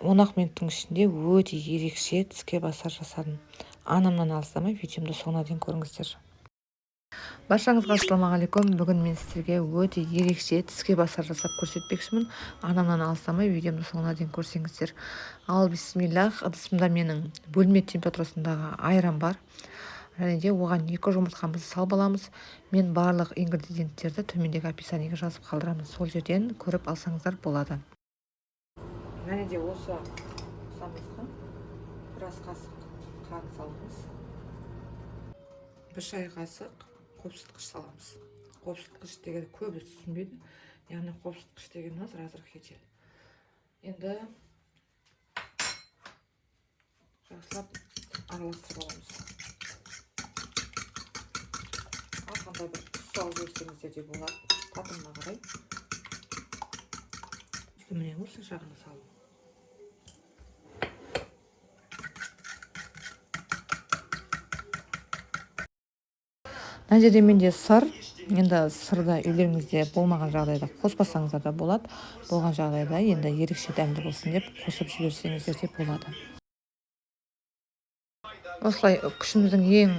10 минуттың ішінде өте ерекше тіске басар жасадым. Анамнан алыстамай видеомды соңына дейін көріңіздер. Баршаңызға ассалаумағалейкум. Бүгін мен сіздерге өте ерекше тіске басар жасап көрсетпекшімін. Анамнан алыстамай видеомды соңына дейін көрсеңіздер. Ал бисмиллах, ыдысымда менің бөлме температурасындағы айран бар. Және де оған 2 жұмыртқамызды салып аламыз. Мен барлық ингредиенттерді төмендегі описаниеге жазып қалдырамын. Сол жерден көріп алсаңыздар болады. Және де осы самызға біраз қасық қант саламыз. 1 шай қасық қопсытқыш саламыз. Қопсытқыш деген көбі түсінбейді. Яғни қопсытқыш деген разрыхлитель. Енді жақсылап араластырып аламыз. Қандай бір тұз салып жіберсеңіздер де болады. Татымына қарай. Міне осы жағына салып. Мына жерде менде сыр. Енді сырды үйлеріңізде болмаған жағдайда қоспасаңыздар да болады. Болған жағдайда енді ерекше дәмді болсын деп қосып жіберсеңіздер де болады. Осылай күшіміздің ең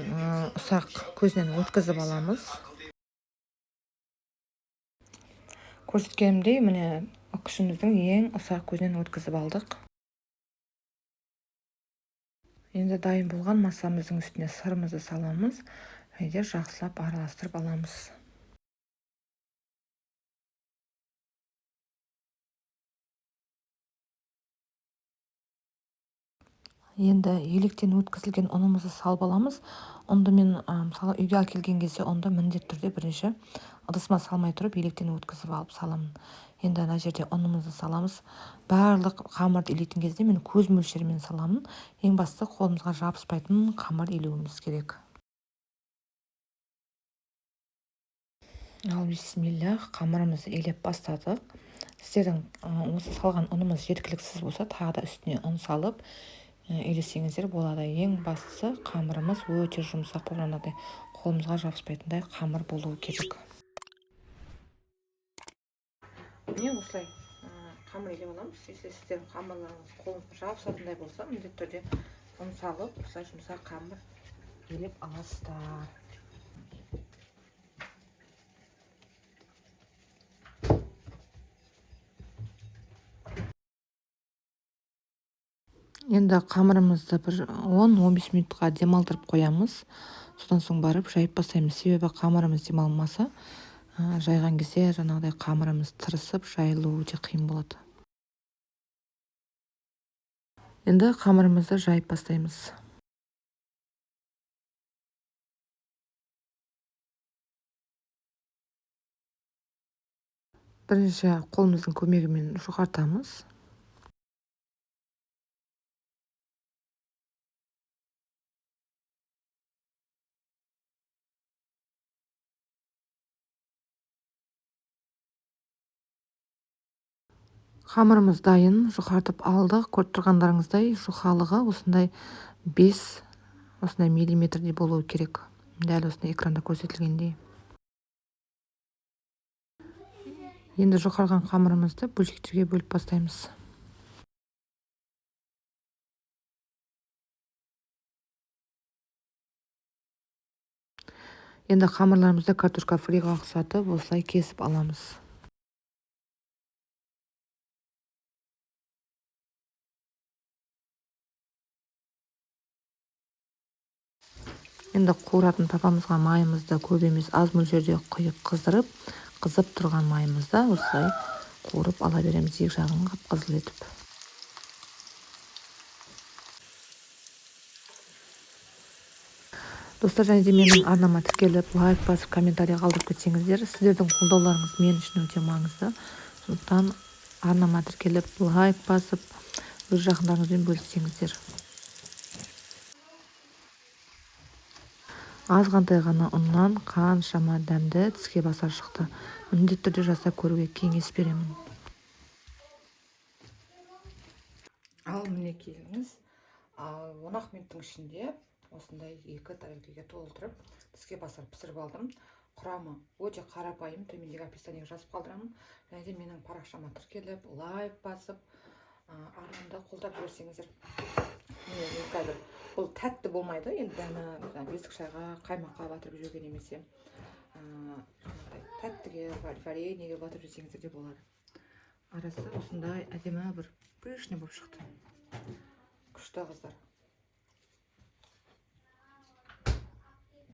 ұсақ көзінен өткізіп аламыз. Көрсеткенімдей, міне күшіміздің ең ұсақ көзінен өткізіп алдық. Енді дайын болған масамыздың үстіне сырымызды саламыз. Және жақсылап араластырып аламыз. Енді електен өткізілген ұнымызды салып аламыз. Ұнды мен мысалы үйге әкелген кезде ұнды міндетті түрде бірінші ыдысыма салмай тұрып електен өткізіп алып саламын. Енді ана жерде ұнымызды саламыз. Барлық қамырды илейтін кезде мен көз мөлшерімен саламын. Ең бастысы қолымызға жабыспайтын қамыр илеуіміз керек. Ал бисмиллах, қамырымызды илеп бастадық. Сіздердің осы салған ұнымыз жеткіліксіз болса, тағы да үстіне ұн салып үйлесеңіздер болады. Ең бастысы қамырымыз өте жұмсақ болғандай, қолымызға жабыспайтындай қамыр болуы керек. Міне осылай қамыр илеп аламыз. Если сіздердің қамырларыңыз қолыңызға жабысатындай болса, міндетті түрде ұн салып, осылай жұмсақ қамыр илеп аласыздар. Енді қамырымызды бір 10-15 минутқа демалдырып қоямыз. Содан соң барып жайып бастаймыз. Себебі қамырымыз демалмаса, жайған кезде жаңағыдай қамырымыз тырысып, жайылуы өте қиын болады. Енді қамырымызды жайып бастаймыз. Бірінші қолымыздың көмегімен жұқартамыз. Қамырымыз дайын, жұқартып алдық. Көріп тұрғандарыңыздай жұқалығы осындай 5 миллиметрдей болуы керек. Дәл осындай экранда көрсетілгендей. Енді жұқарған қамырымызды бөлшектерге бөліп бастаймыз. Енді қамырларымызды картошка фриға ұқсатып осылай кесіп аламыз. Енді қуыратын тапамызға майымызды көп емес аз мөлшерде құйып қыздырып, қызып тұрған майымызды осылай қуырып ала береміз, екі жағын қып-қызыл етіп. Достар, және де менің арнама тіркеліп, лайк басып, комментарий қалдырып кетсеңіздер, сіздердің қолдауларыңыз мен үшін өте маңызды. Сондықтан арнама тіркеліп, лайк басып, өз жақындарыңызбен бөліссеңіздер. Азғантай ғана ұннан қаншама дәмді тіске басар шықты. Міндетті түрде жасап көруге кеңес беремін. Ал міне келіңіз, 10 минуттың ішінде осындай 2 тәрелкеге толтырып тіске басар пісіріп алдым. Құрамы өте қарапайым, төмендегі описаниеге жазып қалдырамын. Және де менің парақшама тіркеліп, лайк басып, арнамды осында қолдап жіберсеңіздер. Міне қазір бұл тәтті болмайды, енді дәні бесік шайға, қаймаққа батырып жеуге немесе тәттіге, вареньеге батырып жесеңіздер де болады. Арасы осындай әдемі бір пышный болып шықты. Күшті қыздар.